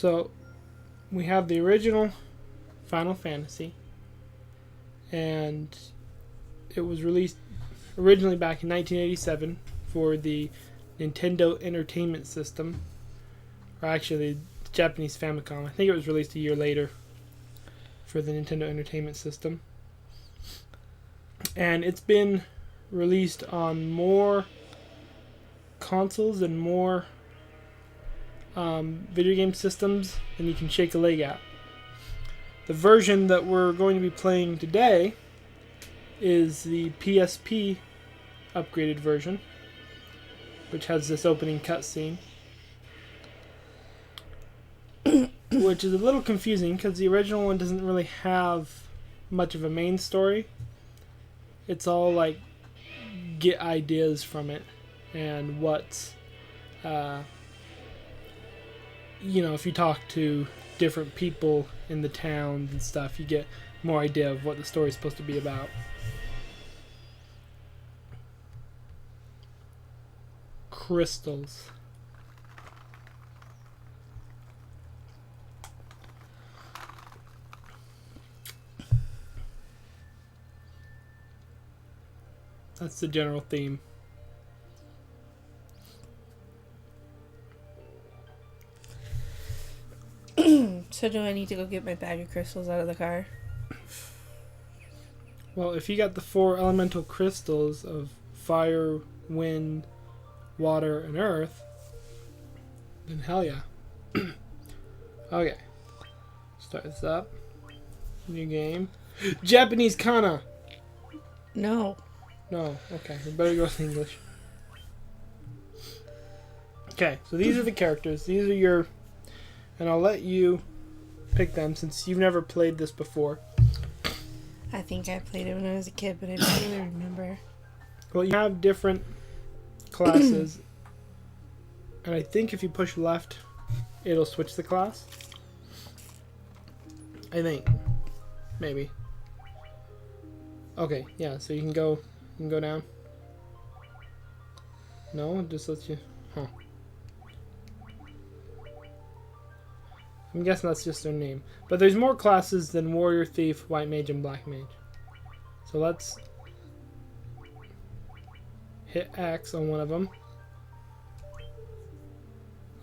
So we have the original Final Fantasy, and it was released originally back in 1987 for the Nintendo Entertainment System, or actually the Japanese Famicom. I think it was released a year later for the Nintendo Entertainment System. And it's been released on more consoles and more video game systems than you can shake a leg at. The version that we're going to be playing today is the PSP upgraded version, which has this opening cutscene, which is a little confusing because the original one doesn't really have much of a main story. It's all like get ideas from it and what's if you talk to different people in the town and stuff, you get more idea of what the story's supposed to be about. Crystals. That's the general theme. So do I need to go get my bag of crystals out of the car? Well, if you got the 4 elemental crystals of fire, wind, water, and earth, then hell yeah. Okay. Start this up. New game. Japanese kana! No. No. Okay. We better go with English. Okay. So these are the characters. These are your... And I'll let you pick them since you've never played this before. I think I played it when I was a kid, but I don't really remember. Well, you have different classes. And I think if you push left, it'll switch the class. I think. Maybe. Okay, yeah, so you can go down. No, it just lets you... Huh. I'm guessing that's just their name. But there's more classes than Warrior, Thief, White Mage, and Black Mage. So let's hit X on one of them.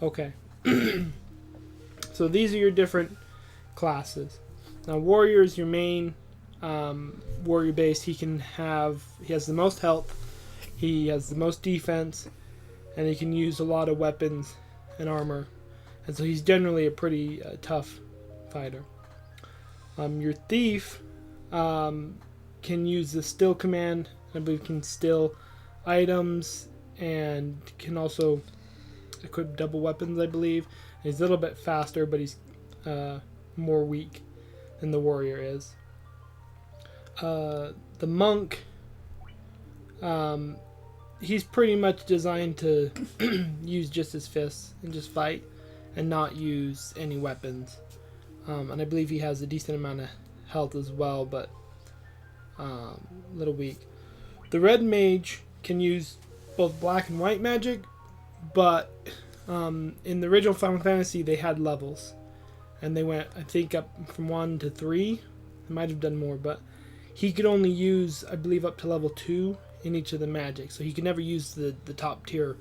Okay. So these are your different classes. Now Warrior is your main warrior base. He has the most health, he has the most defense, and he can use a lot of weapons and armor. And so he's generally a pretty tough fighter. Your Thief can use the Still command. I believe can still items and can also equip double weapons, I believe. And he's a little bit faster, but he's more weak than the Warrior is. The Monk, he's pretty much designed to use just his fists and just fight and not use any weapons. And I believe he has a decent amount of health as well, but a little weak. The Red Mage can use both black and white magic, but in the original Final Fantasy they had levels. And they went, I think, up from 1 to 3. They might have done more, but he could only use, I believe, up to level 2 in each of the magic. So he could never use the top tier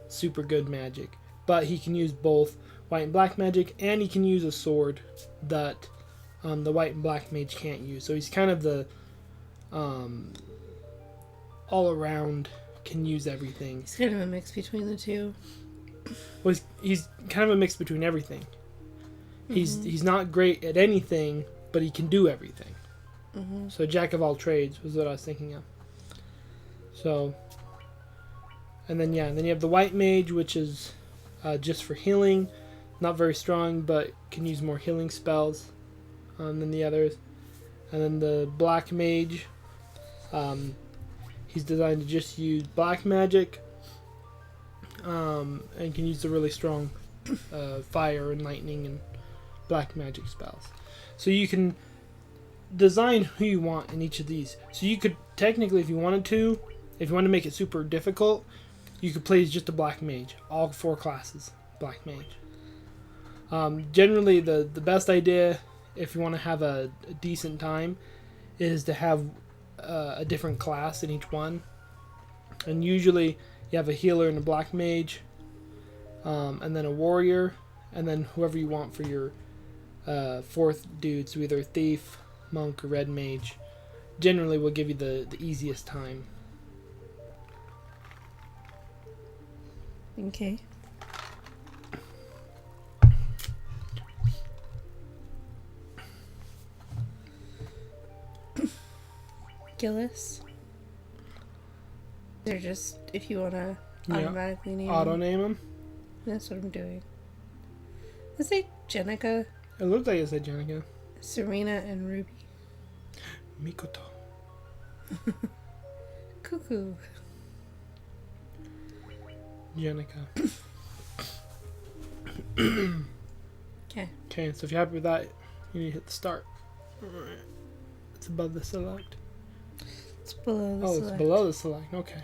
super good magic. But he can use both white and black magic, and he can use a sword that the white and black mage can't use. So he's kind of the all around, can use everything. He's kind of a mix between the two. Well, he's kind of a mix between everything. He's not great at anything, but he can do everything. Mm-hmm. So jack of all trades was what I was thinking of. So, and then you have the white mage, which is just for healing. Not very strong, but can use more healing spells than the others. And then the black mage, he's designed to just use black magic, and can use the really strong fire and lightning and black magic spells. So you can design who you want in each of these. So you could technically, if you wanted to make it super difficult, you could play as just a black mage. All 4 classes, black mage. Generally, the best idea, if you want to have a decent time, is to have a different class in each one. And usually you have a healer and a black mage, and then a warrior, and then whoever you want for your fourth dude, so either thief, monk, or red mage. Generally will give you the easiest time. Okay. Gillis. They're just, if you want to automatically name Auto them. name them. That's what I'm doing. Let's say Jenica, It looks like it said Jenica. Serena, and Ruby. Mikoto. Cuckoo. Jenica. Okay. Okay, so if you're happy with that, you need to hit the start. Alright. It's above the select. It's below the Oh, select. it's below the select. Okay.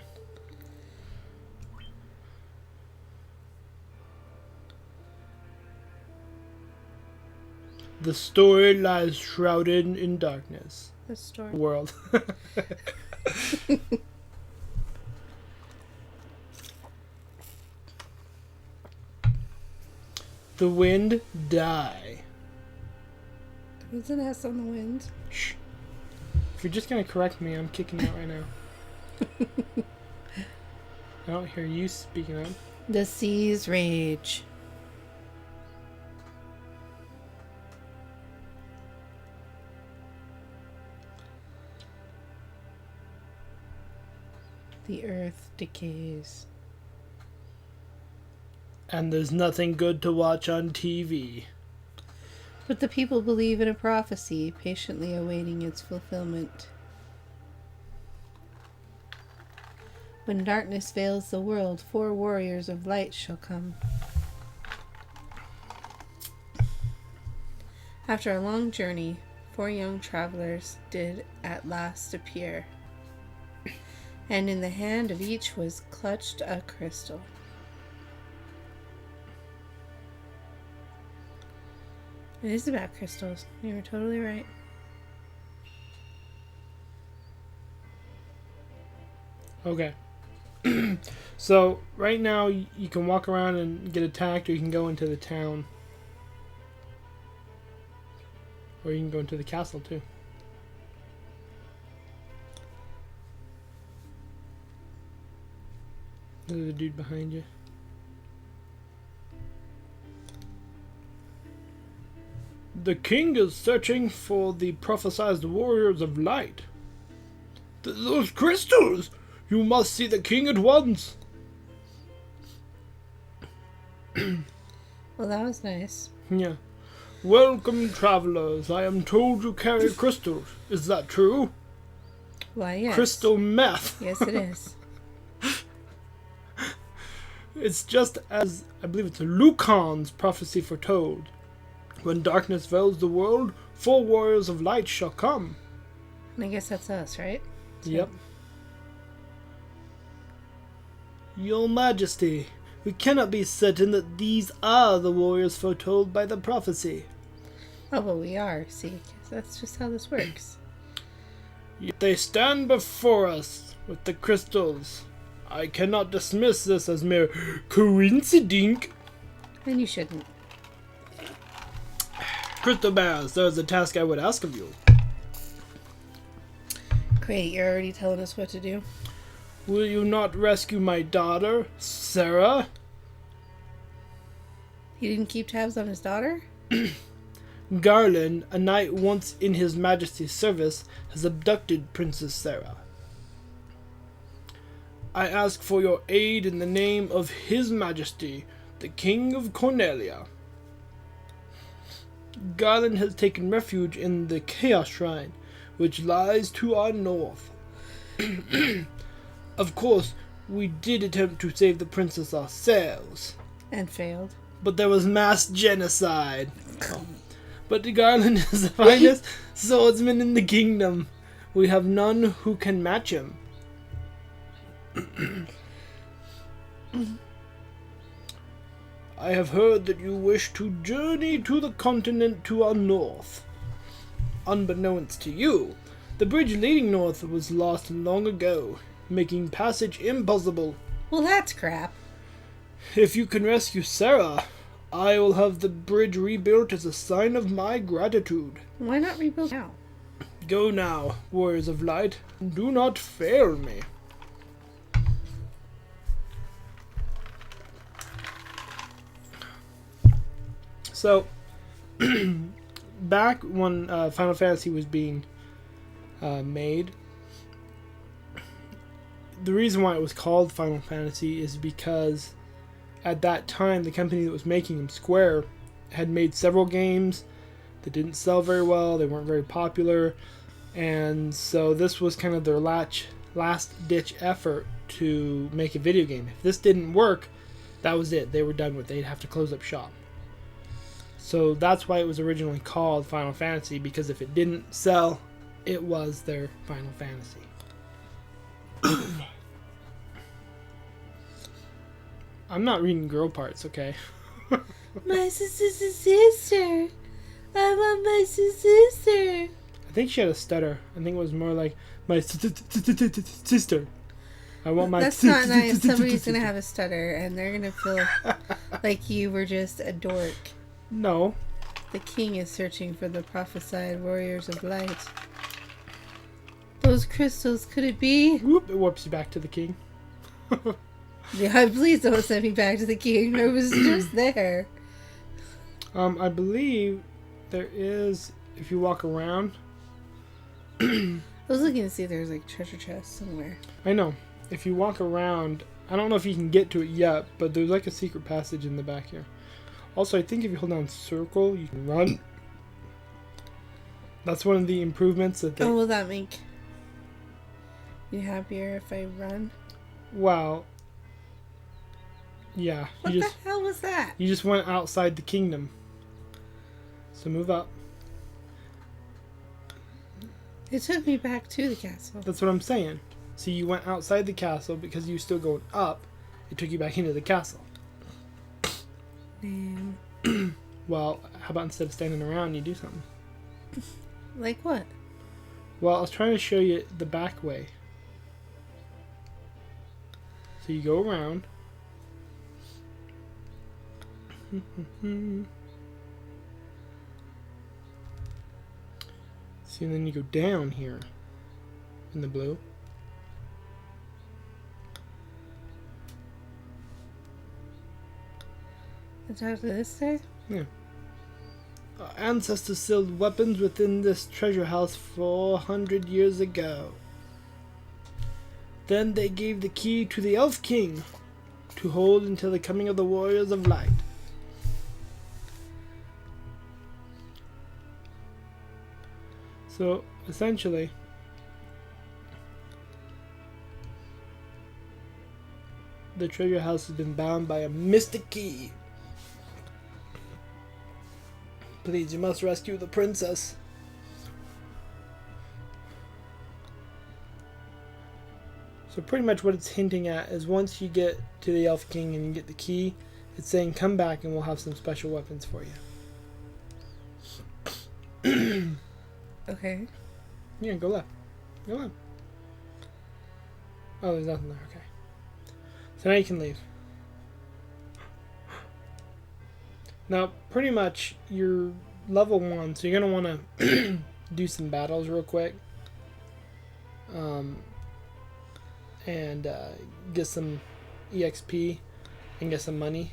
The story lies shrouded in darkness. The story. World. The wind die. There's an S on the wind. Shh. If you're just gonna correct me, I'm kicking out right now. I don't hear you speaking up. The seas rage. The earth decays. And there's nothing good to watch on TV. But the people believe in a prophecy, patiently awaiting its fulfillment. When darkness veils the world, 4 warriors of light shall come. After a long journey, 4 young travelers did at last appear, and in the hand of each was clutched a crystal. It is about crystals. You were totally right. Okay. So, right now, you can walk around and get attacked, or you can go into the town. Or you can go into the castle, too. There's a dude behind you. The king is searching for the prophesied warriors of light. Those crystals! You must see the king at once! Well, that was nice. Yeah. Welcome, travelers. I am told you carry crystals. Is that true? Why, yes. Crystal meth. Yes, it is. It's just as, I believe it's Lucan's prophecy foretold. When darkness veils the world, 4 warriors of light shall come. And I guess that's us, right? So- Yep. Your Majesty, we cannot be certain that these are the warriors foretold by the prophecy. Oh, but we are, see? 'Cause that's just how this works. Yet they stand before us with the crystals. I cannot dismiss this as mere coincidence. And you shouldn't. Crystal Bears, there is a task I would ask of you. Great, you're already telling us what to do. Will you not rescue my daughter, Sarah? He didn't keep tabs on his daughter? Garland, a knight once in His Majesty's service, has abducted Princess Sarah. I ask for your aid in the name of His Majesty, the King of Cornelia. Garland has taken refuge in the Chaos Shrine, which lies to our north. Of course, we did attempt to save the princess ourselves, And failed. but there was mass genocide. But Garland is the finest swordsman in the kingdom. We have none who can match him. I have heard that you wish to journey to the continent to our north. Unbeknownst to you, the bridge leading north was lost long ago, making passage impossible. Well, that's crap. If you can rescue Sarah, I will have the bridge rebuilt as a sign of my gratitude. Why not rebuild now? Go now, warriors of light, and do not fail me. So, back when Final Fantasy was being made, the reason why it was called Final Fantasy is because at that time the company that was making them, Square, had made several games that didn't sell very well. They weren't very popular, and so this was kind of their last ditch effort to make a video game. If this didn't work, that was it. They were done with it. They'd have to close up shop. So that's why it was originally called Final Fantasy, because if it didn't sell, it was their Final Fantasy. I'm not reading girl parts, okay? My sister. I want my sister. I think she had a stutter. I think it was more like my sister. I want my. That's not nice. Somebody's gonna have a stutter, and they're gonna feel like you were just a dork. No. The king is searching for the prophesied warriors of light. Those crystals, could it be? Whoop! It warps you back to the king. Yeah, please don't send me back to the king. I was just there. I believe there is, if you walk around. I was looking to see if there's like treasure chests somewhere. I know. If you walk around, I don't know if you can get to it yet, but there's like a secret passage in the back here. Also, I think if you hold down circle, you can run. That's one of the improvements that they... Oh, will that make you happier if I run? Wow. Yeah. What the hell was that? You just went outside the kingdom. So move up. It took me back to the castle. That's what I'm saying. See, you went outside the castle because you were still going up. It took you back into the castle. Man. Well, how about instead of standing around, you do something? Like what? Well, I was trying to show you the back way. So you go around. See, and then you go down here in the blue. I talked to this there? Yeah. Our ancestors sealed weapons within this treasure house 400 years ago. Then they gave the key to the Elf King to hold until the coming of the Warriors of Light. So, essentially, the treasure house has been bound by a mystic key. Please, you must rescue the princess. So pretty much what it's hinting at is once you get to the Elf King and you get the key, it's saying come back and we'll have some special weapons for you. Okay. Yeah, go left. Go left. Oh, there's nothing there. Okay. So now you can leave. Now, pretty much, you're level 1, so you're going to want to do some battles real quick. And get some EXP and get some money.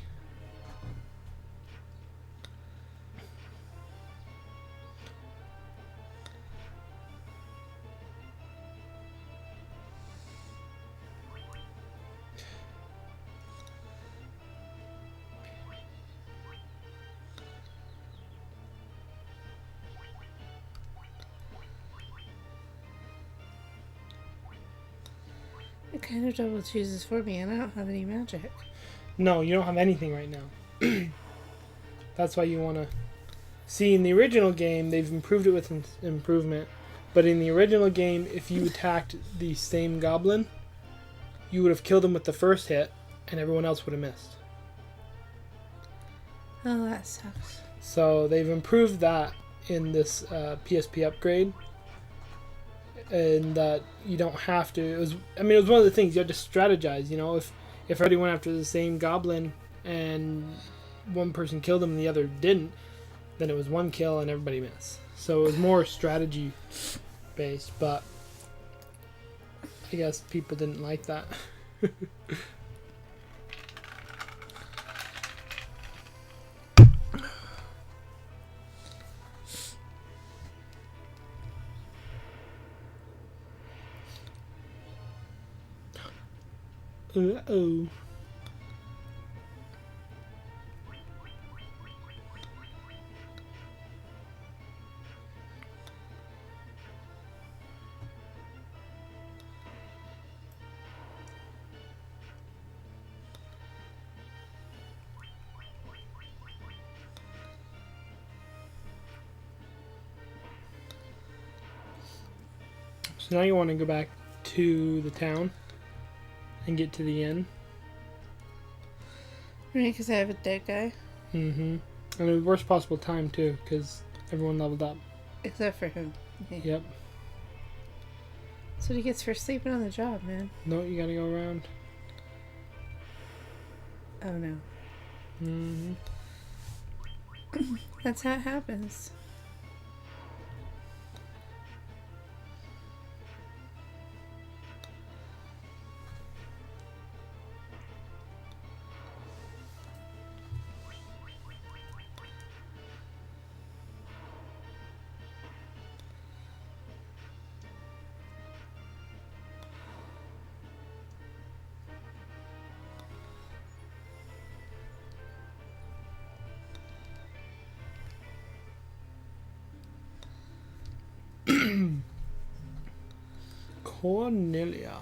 It kind of double chooses for me, and I don't have any magic. No, you don't have anything right now. That's why you want to... See, in the original game, they've improved it with improvement. But in the original game, if you attacked the same goblin, you would have killed him with the first hit, and everyone else would have missed. Oh, that sucks. So they've improved that in this PSP upgrade, and that you don't have to. It was one of the things you had to strategize. If everybody went after the same goblin and one person killed him and the other didn't, then it was one kill and everybody missed. So it was more strategy based, but I guess people didn't like that. Uh-oh. So now you want to go back to the town and get to the inn. Right, because I have a dead guy. Mm-hmm. And the worst possible time, too, because everyone leveled up. Except for him. Okay. Yep. That's what he gets for sleeping on the job, man. No, you gotta go around. Oh, no. Mm-hmm. That's how it happens. Cornelia.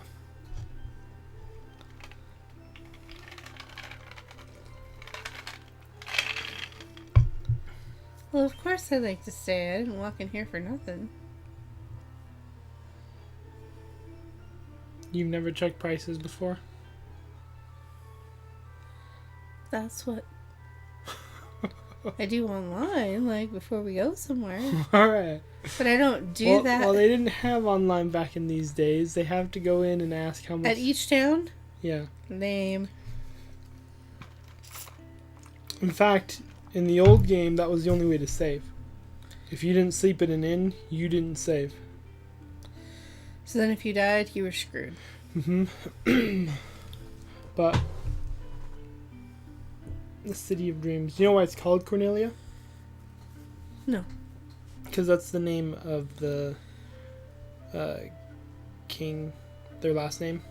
Well, of course I'd like to stay. I didn't walk in here for nothing. You've never checked prices before? That's what I do online, like before we go somewhere. Alright. But I don't do that. Well, they didn't have online back in these days. They have to go in and ask how much. At each town? Yeah. Lame. In fact, in the old game, that was the only way to save. If you didn't sleep at an inn, you didn't save. So then if you died, you were screwed. Mm-hmm. But the City of Dreams. You know why it's called Cornelia? No. Because that's the name of the king, their last name.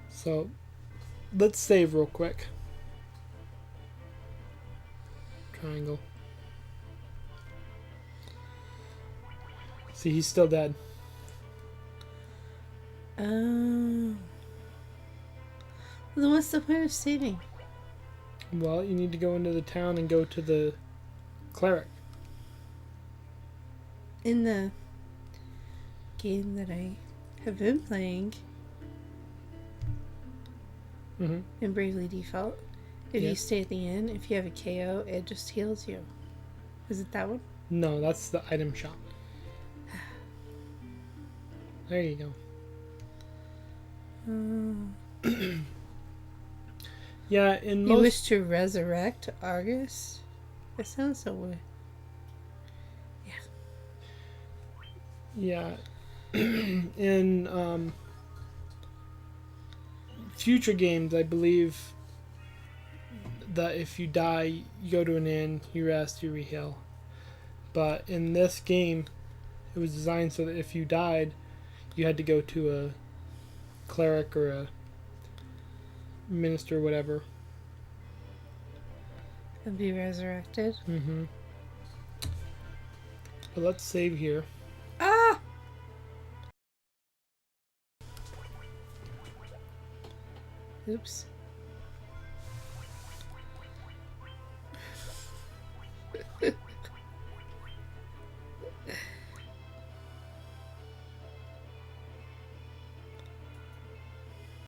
So, let's save real quick. Triangle. See, he's still dead. Oh. Well, then what's the point of saving? Well, you need to go into the town and go to the cleric. In the game that I have been playing, in Bravely Default, if you stay at the inn, if you have a KO, it just heals you. Is it that one? No, that's the item shop. There you go. Yeah, in most... You wish to resurrect Argus? That sounds so weird. Yeah. In future games, I believe that if you die, you go to an inn, you rest, you reheal. But in this game, it was designed so that if you died, you had to go to a cleric or a minister, whatever. And be resurrected. Mm-hmm. But let's save here. Ah! Oops.